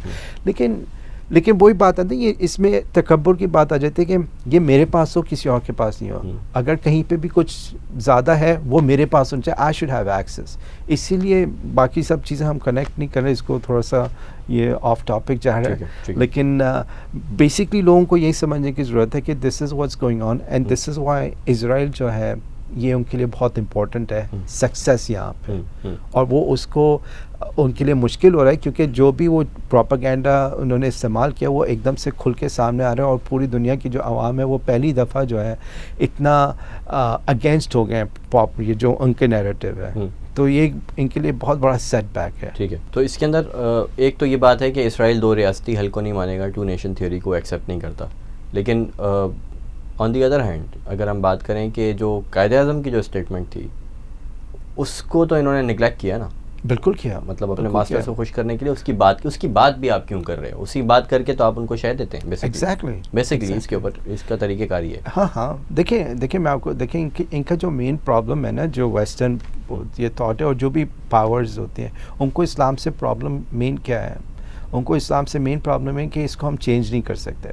لیکن وہی بات آتی ہے, یہ اس میں تکبر کی بات آ جاتی ہے کہ یہ میرے پاس ہو کسی اور کے پاس نہیں ہو. اگر کہیں پہ بھی کچھ زیادہ ہے وہ میرے پاس ہونا چاہیے. I should have access. اسی لیے باقی سب چیزیں ہم کنیکٹ نہیں کر رہے, اس کو تھوڑا سا یہ آف ٹاپک جا رہا ہے. لیکن بیسکلی لوگوں کو یہی سمجھنے کی ضرورت ہے کہ this is what's going on and this is why Israel جو ہے یہ ان کے لیے بہت امپورٹنٹ ہے سکسیس یہاں پہ. اور وہ اس کو ان کے لیے مشکل ہو رہا ہے کیونکہ جو بھی وہ پروپیگنڈا انہوں نے استعمال کیا وہ ایک دم سے کھل کے سامنے آ رہے ہیں, اور پوری دنیا کی جو عوام ہے وہ پہلی دفعہ جو ہے اتنا اگینسٹ ہو گئے ہیں یہ جو ان کے نیریٹو ہے. تو یہ ان کے لیے بہت بڑا سیٹ بیک ہے.
ٹھیک ہے. تو اس کے اندر ایک تو یہ بات ہے کہ اسرائیل 2 ریاستی حل کو نہیں مانے گا, 2 نیشن تھیوری کو ایکسیپٹ نہیں کرتا. لیکن آن دی ادر ہینڈ اگر ہم بات کریں کہ جو قائد اعظم کی جو اسٹیٹمنٹ تھی اس کو تو انہوں نے نگلیکٹ کیا نا.
بالکل کیا,
مطلب اپنے ماسٹرز کو خوش کرنے کے لیے اس کی بات بھی آپ کیوں کر رہے ہو, اسی بات کر کے تو آپ ان کو شے دیتے ہیں بیسکلی اس کے اوپر اس کا طریقہ کار یہ ہے.
ہاں دیکھیں میں آپ کو دیکھیں ان کا جو مین پرابلم ہے نا, جو ویسٹرن یہ تھاٹ ہے اور جو بھی پاورز ہوتے ہیں ان کو اسلام سے پرابلم مین کیا ہے, ان کو اسلام سے مین پرابلم ہے کہ اس کو ہم چینج نہیں کر سکتے.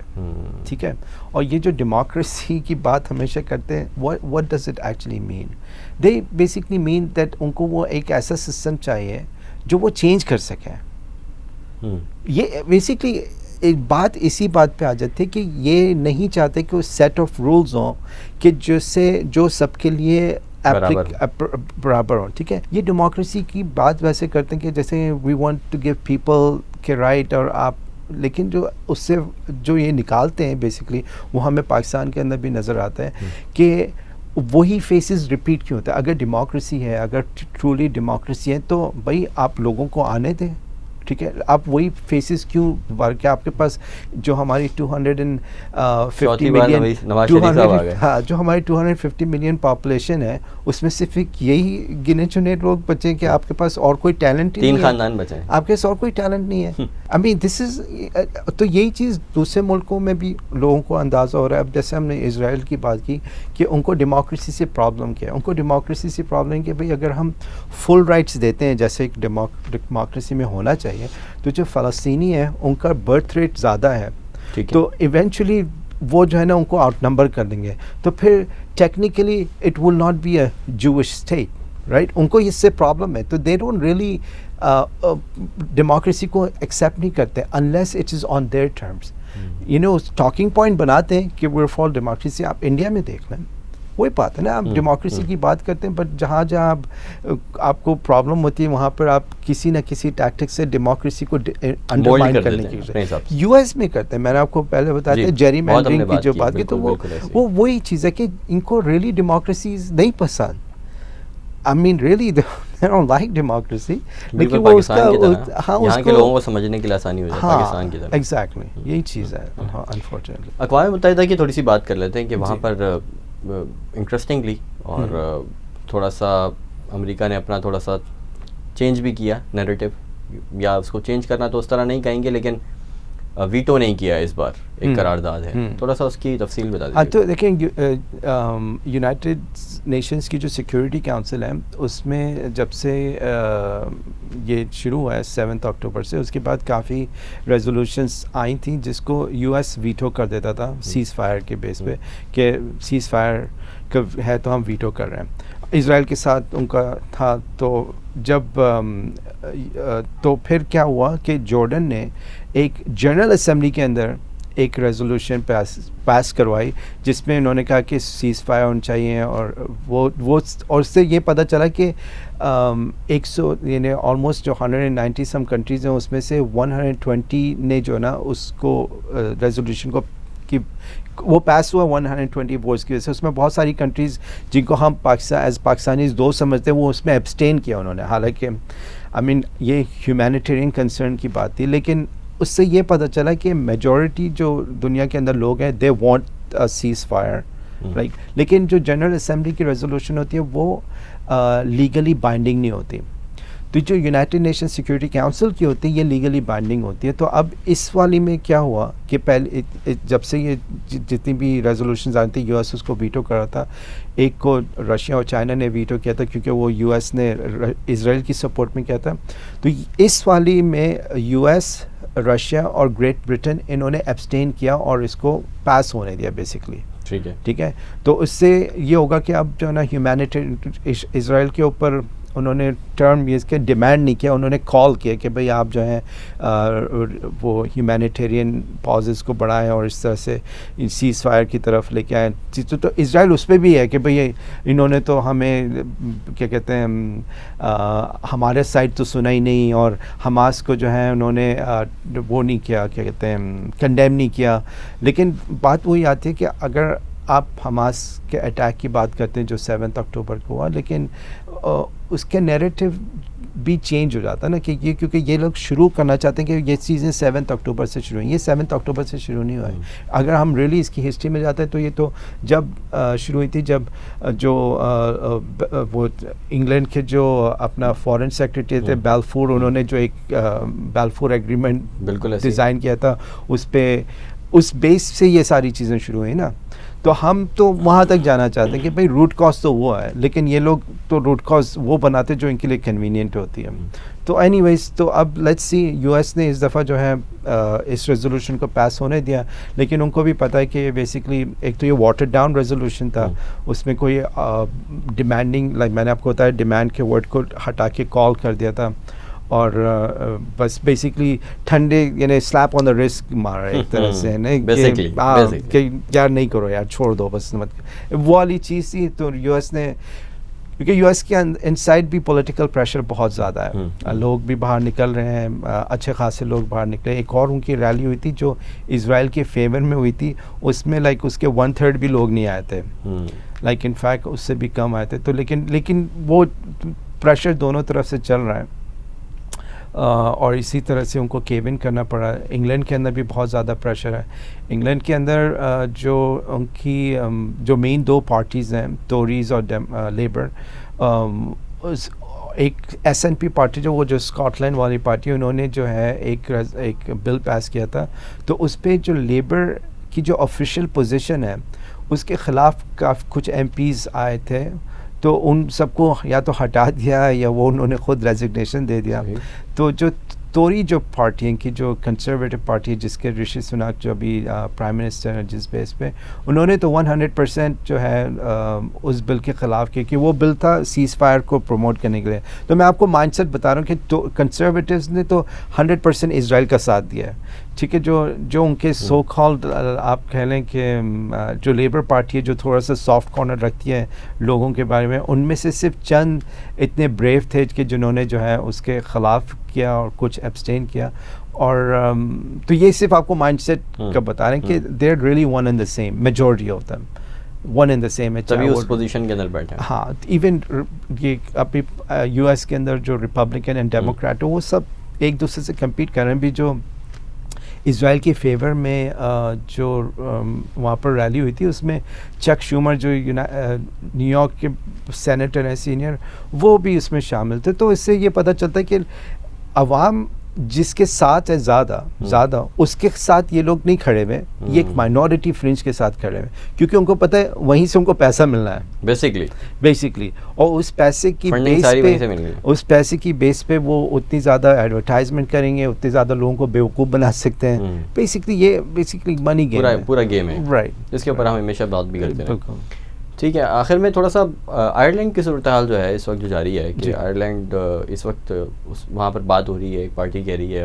ٹھیک ہے. اور یہ جو ڈیموکریسی کی بات ہمیشہ کرتے ہیں, what does it actually mean? They basically mean that ان کو وہ ایک ایسا سسٹم چاہیے جو وہ چینج کر سکیں. یہ بیسکلی ایک بات اسی بات پہ آ جاتی ہے کہ یہ نہیں چاہتے کہ وہ سیٹ آف رولز ہوں کہ جو سب کے لیے برابر ہوں. ٹھیک ہے. یہ ڈیموکریسی کی بات ویسے کرتے ہیں کہ جیسے we want to give people کے رائٹ, اور آپ لیکن جو اس سے جو یہ نکالتے ہیں بیسکلی وہ ہمیں پاکستان کے اندر بھی نظر آتا ہے کہ وہی فیسز ریپیٹ کیوں ہوتا ہے. اگر ڈیموکریسی ہے, اگر ٹرولی ڈیموکریسی ہے تو بھائی آپ لوگوں کو آنے دیں. ٹھیک ہے. آپ وہی فیسز کیوں بار کہ آپ کے پاس جو ہماری 250 ملین جو ہماری 250 ملین پاپولیشن ہے اس میں صرف یہی گنے چنے لوگ بچے کہ آپ کے پاس اور کوئی ٹیلنٹ نہیں ہے,
3 خاندان بچے ہیں,
آپ کے پاس اور کوئی ٹیلنٹ نہیں ہے. دس از تو یہی چیز دوسرے ملکوں میں بھی لوگوں کو اندازہ ہو رہا ہے. اب جیسے ہم نے اسرائیل کی بات کی کہ ان کو ڈیموکریسی سے پرابلم کیا ہے, ان کو ڈیموکریسی سے پرابلم کہ بھئی اگر ہم فل رائٹس دیتے ہیں جیسے ایک ڈیموکریسی میں ہونا چاہیے تو جو فلسطینی ہے ان کا برتھ ریٹ زیادہ ہے, تو ایونچولی وہ جو ہے نا ان کو آؤٹ نمبر کر دیں گے, تو پھر technically it will not be a Jewish state, right. ان کو اس سے پرابلم ہے, تو دے ڈونٹ ریئلی ڈیموکریسی کو ایکسیپٹ نہیں کرتے unless it is on their terms. Talking point بناتے ہیں کہ ویئر فار ڈیموکریسی. آپ انڈیا میں دیکھ لیں وہی بات ہے نا, آپ ڈیموکریسی کی بات کرتے ہیں بٹ جہاں آپ کو پرابلم ہوتی ہے وہاں پر آپ کسی نہ کسی ٹیکٹک سے ڈیموکریسی کو انڈرمائن کرنے کی US میں کرتے ہیں. میں نے آپ کو پہلے بتایا تھا جیری مینڈرنگ کی جو بات کی, تو وہ وہی چیز ہے کہ ان کو ریئلی ڈیموکریسی نہیں پسند. really they don't like democracy, لیکن وہ اس کا
یہاں کے لوگوں کو سمجھنے کے لیے آسانی ہو جائے پاکستان کی طرح.
ایگزیکٹلی یہی چیز ہے. انفارچونیٹلی
اقوام متحدہ کی تھوڑی سی بات کر لیتے ہیں کہ وہاں پر انٹرسٹنگلی اور تھوڑا سا امریکہ نے اپنا تھوڑا سا چینج بھی کیا نیریٹو, یا اس کو چینج کرنا تو اس طرح نہیں کہیں گے لیکن ویٹو نہیں کیا اس بار, ایک قرارداد ہے, تھوڑا سا اس کی تفصیل بتا دیجیے.
تو دیکھیں یونائٹڈ نیشنز کی جو سیکیورٹی کاؤنسل ہے اس میں جب سے یہ شروع ہوا ہے 7 اکتوبر سے, اس کے بعد کافی ریزولوشنس آئی تھیں جس کو US ویٹو کر دیتا تھا سیز فائر کے بیس پہ کہ سیز فائر ہے تو ہم ویٹو کر رہے ہیں. اسرائیل کے ساتھ ان کا تھا, تو جب تو پھر کیا ہوا کہ جارڈن نے ایک جنرل اسمبلی کے اندر ایک ریزولوشن پاس کروائی جس میں انہوں نے کہا کہ سیز فائر ہونا چاہیے, اور وہ اور اس سے یہ پتہ چلا کہ 100 یعنی آلموسٹ جو 190 سم کنٹریز ہیں اس میں سے 120 نے جو ہے نا اس کو ریزولوشن کو کہ وہ پاس ہوا 120 ووٹس کی وجہ سے. اس میں بہت ساری کنٹریز جن کو ہم ایز پاکستانیز دو سمجھتے ہیں وہ اس میں ایبسٹین کیا انہوں نے, حالانکہ یہ ہیومینیٹیرین کنسرن کی بات تھی, لیکن اس سے یہ پتہ چلا کہ میجورٹی جو دنیا کے اندر لوگ ہیں they want cease fire right, لیکن جو جنرل اسمبلی کی ریزولوشن ہوتی ہے وہ لیگلی بائنڈنگ نہیں ہوتی. تو جو یونائٹڈ نیشن سیکورٹی کاؤنسل کی ہوتی ہے یہ لیگلی بائنڈنگ ہوتی ہے. تو اب اس والی میں کیا ہوا کہ پہلے جب سے یہ جتنی بھی ریزولوشنز آئی تھیں یو ایس اس کو ویٹو کر رہا تھا, ایک کو رشیا اور چائنا نے ویٹو کیا تھا کیونکہ وہ یو ایس نے اسرائیل کی سپورٹ میں کیا تھا. تو اس والی میں یو ایس, رشیا اور گریٹ برٹن انہوں نے ایبسٹین کیا اور اس کو پاس ہونے دیا بیسکلی. ٹھیک ہے, تو اس سے یہ ہوگا کہ اب جو ہے نا ہیومینیٹیرین اسرائیل کے اوپر انہوں نے ٹرم یہ کے ڈیمانڈ نہیں کیا, انہوں نے کال کیا کہ بھئی آپ جو ہیں وہ ہیومینیٹیرین پازز کو بڑھائیں اور اس طرح سے سیز فائر کی طرف لے کے آئیں. تو اسرائیل اس پہ بھی ہے کہ بھئی انہوں نے تو ہمیں کیا کہتے ہیں ہمارے سائڈ تو سنا ہی نہیں, اور حماس کو جو ہے انہوں نے وہ نہیں کیا, کیا کہتے ہیں کنڈیم نہیں کیا. لیکن بات وہی آتی ہے کہ اگر آپ حماس کے اٹیک کی بات کرتے ہیں جو 7 اکتوبر کو ہوا, لیکن اس کے نیریٹو بھی چینج ہو جاتا ہے نا کہ یہ کیونکہ یہ لوگ شروع کرنا چاہتے ہیں کہ یہ چیزیں 7 اکتوبر سے شروع ہوئی. یہ 7 اکتوبر سے شروع نہیں ہوا ہے. اگر ہم ریلی اس کی ہسٹری میں جاتے ہیں تو یہ تو جب شروع ہوئی تھی جب جو وہ انگلینڈ کے جو اپنا فارن سیکرٹری تھے بیلفور, انہوں نے جو ایک بیلفور ایگریمنٹ بالکل ڈیزائن کیا تھا, اس پہ اس بیس سے یہ ساری چیزیں شروع ہوئی نا. تو ہم تو وہاں تک جانا چاہتے ہیں کہ بھئی روٹ کاز تو وہ ہے, لیکن یہ لوگ تو روٹ کاز وہ بناتے جو ان کے لیے کنوینئنٹ ہوتی ہے. تو اینی ویز تو اب لیٹس سی یو ایس نے اس دفعہ جو ہے اس ریزولوشن کو پاس ہونے دیا, لیکن ان کو بھی پتہ ہے کہ بیسکلی ایک تو یہ واٹر ڈاؤن ریزولوشن تھا, اس میں کوئی ڈیمانڈنگ لائک میں نے آپ کو بتایا ڈیمانڈ کے ورڈ کو ہٹا کے کال کر دیا تھا, اور بس بیسکلی ٹھنڈے یعنی سلیپ آن دا رسک مارا ایک طرح سے کہ یار نہیں کرو یار چھوڑ دو بس مت, وہ والی چیز تھی. تو یو ایس نے کیونکہ یو ایس کے انسائڈ بھی پولیٹیکل پریشر بہت زیادہ ہے, لوگ بھی باہر نکل رہے ہیں, اچھے خاصے لوگ باہر نکلے. ایک اور ان کی ریلی ہوئی تھی جو اسرائیل کے فیور میں ہوئی تھی, اس میں لائک اس کے 1/3 بھی لوگ نہیں آئے تھے, لائک ان فیکٹ اس سے بھی کم آئے تھے. تو لیکن وہ پریشر دونوں طرف سے چل رہا ہے, اور اسی طرح سے ان کو کیو ان کرنا پڑا. انگلینڈ کے اندر بھی بہت زیادہ پریشر ہے. انگلینڈ کے اندر جو ان کی جو مین 2 پارٹیز ہیں ٹوریز اور لیبر, ایک ایس این پی پارٹی جو اسکاٹ لینڈ والی پارٹی, انہوں نے جو ہے ایک بل پاس کیا تھا. تو اس پہ جو لیبر کی جو آفیشیل پوزیشن ہے اس کے خلاف کچھ ایم پیز آئے تھے, تو ان سب کو یا تو ہٹا دیا یا وہ انہوں نے خود ریزگنیشن دے دیا. تو جو توری جو پارٹی ہیں کی جو کنسرویٹو پارٹی ہے جس کے رشی سناک جو ابھی پرائم منسٹر ہیں جس بیس پہ, انہوں نے تو 100% جو ہے اس بل کے خلاف کیا کہ وہ بل تھا سیز فائر کو پروموٹ کرنے کے لیے. تو میں آپ کو مائنڈ سیٹ بتا رہا ہوں کہ کنسرویٹوز نے تو 100% اسرائیل کا ساتھ دیا ہے. ٹھیک ہے, جو ان کے سو کالڈ آپ کہہ لیں کہ جو لیبر پارٹی ہے جو تھوڑا سا سافٹ کارنر رکھتی ہے لوگوں کے بارے میں, ان میں سے صرف چند اتنے بریو تھے کہ جنہوں نے جو ہے اس کے خلاف کیا اور کچھ ایبسٹین کیا. اور تو یہ صرف آپ کو مائنڈ سیٹ کا بتا رہے ہیں کہ they are really one and the same, majority of them one and the same ہے,
تبھی اس پوزیشن کے اندر بیٹھے.
ہاں, ایون یہ ابھی یو ایس کے اندر جو ریپبلکن اینڈ ڈیموکریٹ وہ سب ایک دوسرے سے کمپیٹ کر رہے ہیں. بھی جو اسرائیل کے فیور میں جو وہاں پر ریلی ہوئی تھی اس میں چک شومر جو نیو یارک کے سینیٹر ہیں سینئر, وہ بھی اس میں شامل تھے. تو اس سے یہ پتہ چلتا ہے کہ عوام جس کے ساتھ ہے زیادہ اس کے ساتھ یہ لوگ نہیں کھڑے ہوئے, یہ ایک مائنورٹی فرنج کے ساتھ کھڑے ہوئے کیونکہ ان کو پتہ ہے وہیں سے ان کو پیسہ ملنا ہے بیسکلی. اور اس پیسے کی بیس پہ وہ اتنی زیادہ ایڈورٹائزمنٹ کریں گے, اتنی زیادہ لوگوں کو بیوقوف بنا سکتے ہیں. بیسکلی منی گیم ہے,
پورا گیم ہے, رائٹ. اس کے اوپر ہم ہمیشہ بات بھی کرتے ہیں. ٹھیک ہے, آخر میں تھوڑا سا آئرلینڈ کی صورتحال جو ہے اس وقت جو جاری ہے کہ آئرلینڈ اس وقت وہاں پر بات ہو رہی ہے, ایک پارٹی کہہ رہی ہے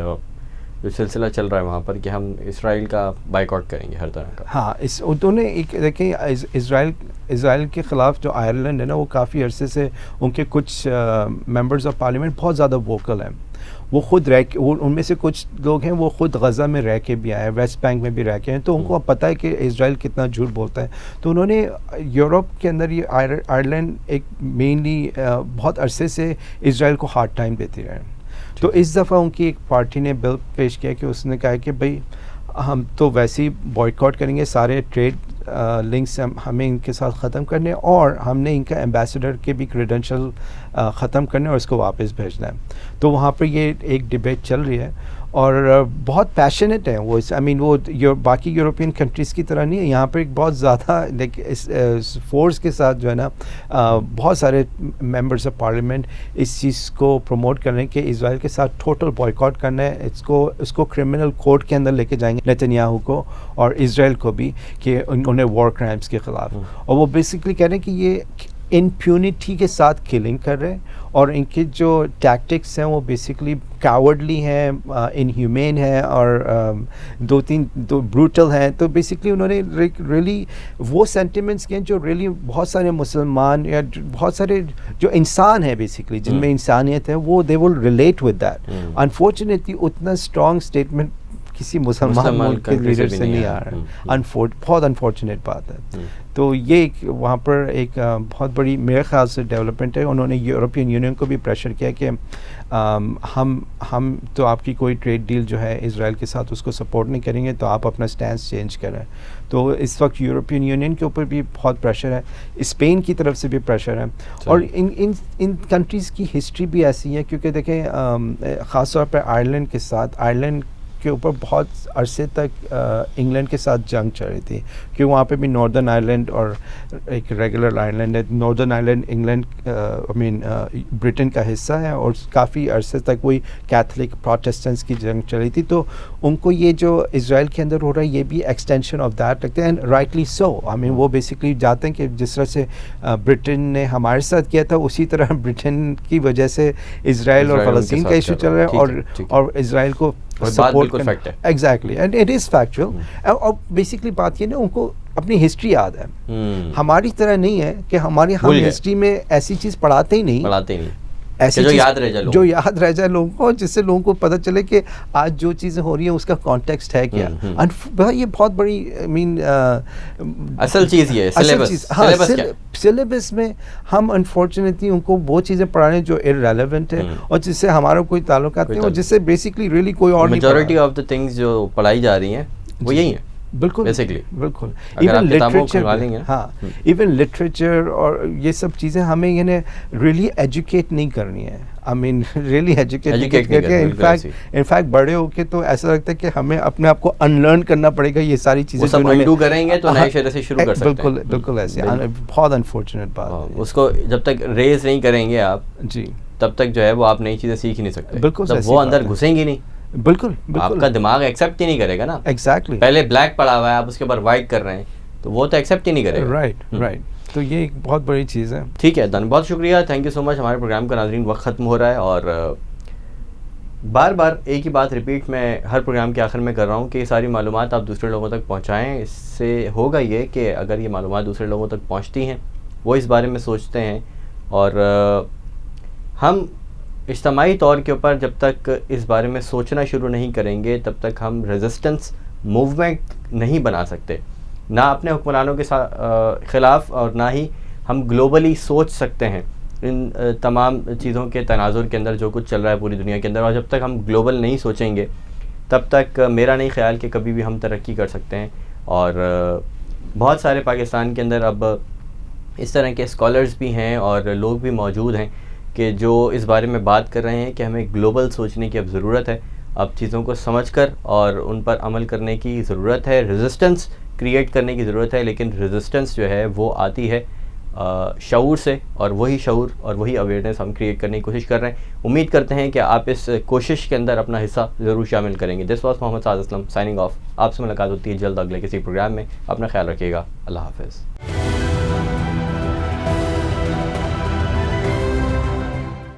جو سلسلہ چل رہا ہے وہاں پر کہ ہم اسرائیل کا بائیکاٹ کریں گے ہر طرح کا.
ہاں اس انہوں نے ایک دیکھیں اسرائیل کے خلاف جو آئرلینڈ ہے نا وہ کافی عرصے سے ان کے کچھ ممبرز آف پارلیمنٹ بہت زیادہ ووکل ہیں. وہ خود ان میں سے کچھ لوگ ہیں وہ خود غزہ میں رہ کے بھی آئے ہیں, ویسٹ بینک میں بھی رہ کے ہیں, تو ان کو اب پتہ ہے کہ اسرائیل کتنا جھوٹ بولتا ہے. تو انہوں نے یورپ کے اندر یہ آئرلینڈ ایک مینلی بہت عرصے سے اسرائیل کو ہارڈ ٹائم دیتے رہے. تو اس دفعہ ان کی ایک پارٹی نے بل پیش کیا کہ اس نے کہا کہ بھئی ہم تو ویسے ہی بوائیکاٹ کریں گے, سارے ٹریڈ لنکس ہمیں ان کے ساتھ ختم کرنے, اور ہم نے ان کا ایمبیسڈر کے بھی کریڈنشل ختم کرنے اور اس کو واپس بھیجنا ہے. تو وہاں پہ یہ ایک ڈبیٹ چل رہی ہے اور بہت پیشنیٹ ہیں وہ. وہ باقی یورپین کنٹریز کی طرح نہیں ہے, یہاں پہ ایک بہت زیادہ فورس کے ساتھ جو ہے نا بہت سارے ممبرز آف پارلیمنٹ اس چیز کو پروموٹ کر رہے ہیں کہ اسرائیل کے ساتھ ٹوٹل بوائیکاٹ کرنا ہے, اس کو کرمنل کورٹ کے اندر لے کے جائیں گے نیتنیاہو کو اور اسرائیل کو بھی کہ انہیں وار کرائمز کے خلاف. اور وہ بیسکلی کہہ رہے ہیں کہ یہ امپیونٹی کے ساتھ کلنگ کر رہے ہیں, اور ان کے جو ٹیکٹکس ہیں وہ بیسکلی کاورڈلی ہیں, انہیومین ہیں, اور دو بروٹل ہیں. تو بیسکلی انہوں نے ریئلی وہ سینٹیمنٹس کے ہیں جو ریئلی بہت سارے مسلمان یا بہت سارے جو انسان ہیں بیسکلی جن میں انسانیت ہے وہ they will relate with that. Unfortunately اتنا اسٹرانگ اسٹیٹمنٹ کسی مسلمان ملک کے لیڈر سے نہیں آ رہا ہے, بہت انفارچونیٹ بات ہے. تو یہ وہاں پر ایک بہت بڑی میرے خیال سے ڈیولپمنٹ ہے. انہوں نے یورپین یونین کو بھی پریشر کیا کہ ہم تو آپ کی کوئی ٹریڈ ڈیل جو ہے اسرائیل کے ساتھ اس کو سپورٹ نہیں کریں گے, تو آپ اپنا سٹینس چینج کریں. تو اس وقت یورپین یونین کے اوپر بھی بہت پریشر ہے, اسپین کی طرف سے بھی پریشر ہے. اور ان کنٹریز کی ہسٹری بھی ایسی ہے کیونکہ دیکھیں خاص طور پہ آئرلینڈ کے ساتھ, آئرلینڈ کے اوپر بہت عرصے تک انگلینڈ کے ساتھ جنگ چل رہی تھی, کہ وہاں پہ بھی ناردرن آئرلینڈ اور ایک ریگولر آئرلینڈ ہے. ناردرن آئرلینڈ انگلینڈ برٹن کا حصہ ہے, اور کافی عرصے تک وہی کیتھولک پروٹیسٹنٹس کی جنگ چل رہی تھی. تو ان کو یہ جو اسرائیل کے اندر ہو رہا ہے یہ بھی ایکسٹینشن آف دیٹ لگتا ہے, اینڈ رائٹلی سو. وہ بیسکلی چاہتے ہیں کہ جس طرح سے برٹن نے ہمارے ساتھ کیا تھا اسی طرح برٹن کی وجہ سے اسرائیل اور فلسطین کا ایشو چل رہا ہے, اور اسرائیل کو سپورٹ کرنا. Exactly, and it is factual. اور بیسکلی بات یہ نا ان کو اپنی ہسٹری یاد ہے, ہماری طرح نہیں ہے کہ ہم ہسٹری میں ایسی چیز پڑھاتے ہی نہیں ایسی
جو
یاد رہ جائے لوگوں کو, جس سے لوگوں کو پتہ چلے کہ آج جو چیزیں ہو رہی ہیں اس کا کانٹیکسٹ ہے کیا. یہ بہت بڑی
اصل چیز یہ
سلیبس میں ہم انفارچونیٹلی ان کو وہ چیزیں پڑھا رہے ہیں جو ارریلیونٹ ہے اور جس سے ہمارا کوئی تعلقات نہیں, اور جس سے بیسکلی ریئلی کوئی اور نہیں.
میجورٹی آف دا تھنگز جو پڑھائی جا رہی ہیں وہ یہی ہیں.
بالکل
بالکل.
ایون لٹریچر, ہاں ایون لٹریچر اور یہ سب چیزیں ہمیں یعنی ریئلی ایجوکیٹ نہیں کرنی ہے. ریئلی ایجوکیٹ کر کے انفیکٹ بڑے ہو کے تو ایسا لگتا ہے کہ ہمیں اپنے آپ کو انلرن کرنا پڑے گا یہ ساری چیزیں.
سب انڈو کریں گے تو نئے شروع سے شروع کر سکتے ہیں.
بالکل ایسے بہت انفارچونیٹ بات ہے.
اس کو جب تک ریز نہیں کریں گے آپ
جی تب
تک جو ہے وہ آپ نئی چیزیں سیکھ ہی نہیں سکتے.
بالکل
وہ اندر گھسیں گی نہیں.
بالکل
آپ کا دماغ ایکسیپٹ ہی نہیں کرے گا نا.
ایگزیکٹلی,
پہلے بلیک پڑا ہوا ہے آپ اس کے اوپر وائٹ کر رہے ہیں تو وہ تو ایکسیپٹ ہی نہیں کرے گا.
رائٹ. تو یہ ایک بہت بڑی چیز ہے.
ٹھیک ہے دن, بہت شکریہ, تھینک یو سو مچ. ہمارے پروگرام کا ناظرین وقت ختم ہو رہا ہے, اور بار بار ایک ہی بات ریپیٹ میں ہر پروگرام کے آخر میں کر رہا ہوں کہ یہ ساری معلومات آپ دوسرے لوگوں تک پہنچائیں. اس سے ہوگا یہ کہ اگر یہ معلومات دوسرے لوگوں تک پہنچتی ہیں, وہ اس بارے میں سوچتے ہیں, اور ہم اجتماعی طور کے اوپر جب تک اس بارے میں سوچنا شروع نہیں کریں گے تب تک ہم ریزسٹنس موومنٹ نہیں بنا سکتے, نہ اپنے حکمرانوں کے خلاف, اور نہ ہی ہم گلوبلی سوچ سکتے ہیں ان تمام چیزوں کے تناظر کے اندر جو کچھ چل رہا ہے پوری دنیا کے اندر. اور جب تک ہم گلوبل نہیں سوچیں گے تب تک میرا نہیں خیال کہ کبھی بھی ہم ترقی کر سکتے ہیں. اور بہت سارے پاکستان کے اندر اب اس طرح کے اسکالرز بھی ہیں اور لوگ بھی موجود ہیں کہ جو اس بارے میں بات کر رہے ہیں کہ ہمیں گلوبل سوچنے کی اب ضرورت ہے, اب چیزوں کو سمجھ کر اور ان پر عمل کرنے کی ضرورت ہے, ریزسٹنس کریٹ کرنے کی ضرورت ہے. لیکن ریزسٹنس جو ہے وہ آتی ہے شعور سے, اور وہی شعور اور وہی اویئرنیس ہم کریٹ کرنے کی کوشش کر رہے ہیں. امید کرتے ہیں کہ آپ اس کوشش کے اندر اپنا حصہ ضرور شامل کریں گے. This was Muhammad Saad Aslam signing off. آپ سے ملاقات ہوتی ہے جلد اگلے کسی پروگرام میں. اپنا خیال رکھیے گا. اللہ حافظ.